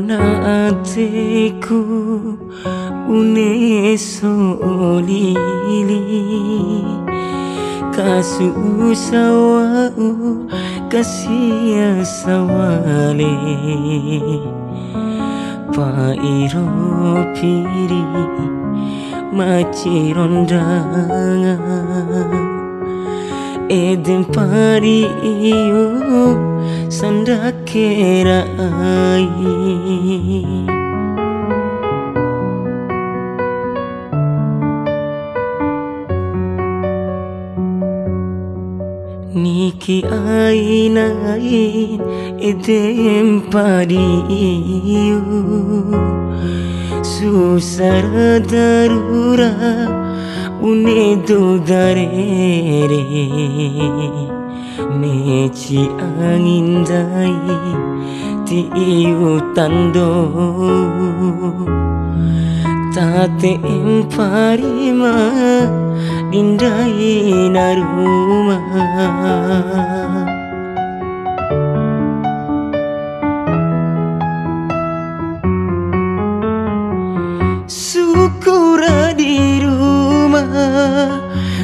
lelona ateku une solili kasu sawau kasia sawale pairo piri macirondanga edem pari iyo sandakera ai niki ainain edem pari iyo susara darura unedo darere meci angin dai ti utando tate emparima dindai naruma syukura di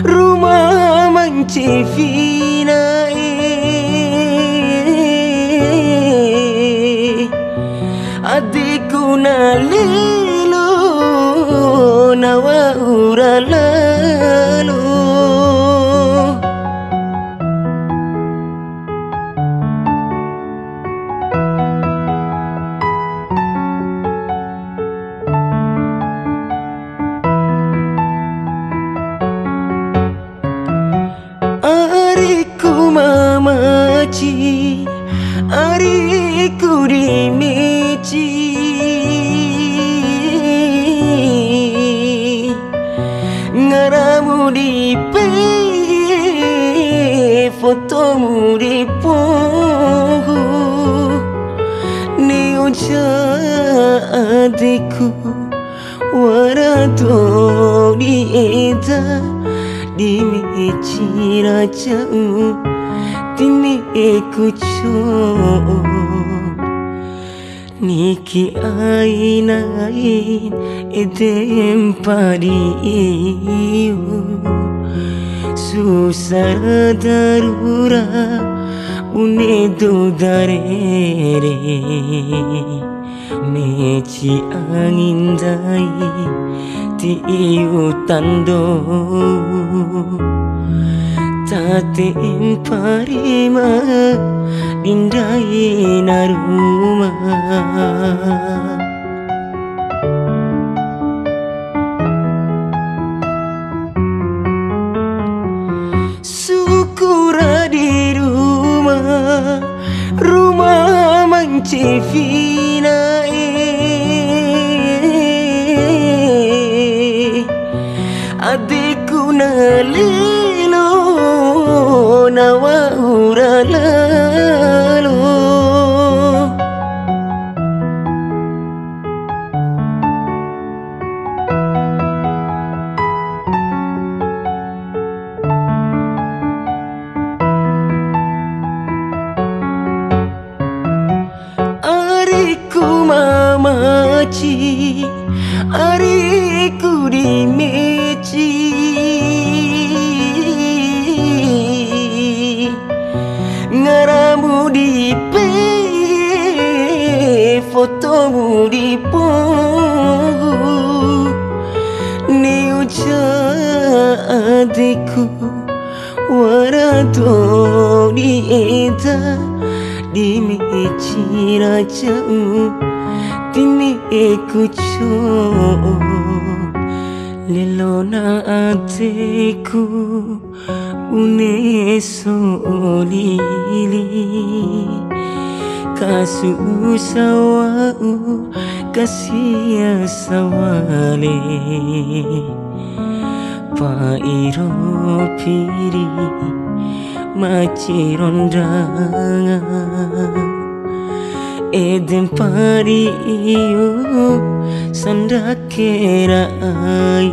rumah mancivina adikku nalilo nawa uralalo ariku mamaci ariku dimeci ngaramu di pe fotomu di poho ni uja adikku warato di eda di meci rajau timi ekucho niki ainain edem pari iyo susara darura unedo darere meci angin dai ti utando tate emparima dindai naruma syukura di rumah mancivina adikku nalilo nawa uralalo ariku mamaci ariku dimeci ngaramu di pe fotomu di poho ni uja adikku warato di eda di meci rajau timi ekucho lelona ateku une solili kasu sawau kasia sawale pairo piri macirondanga edem pari iyo sandakera ai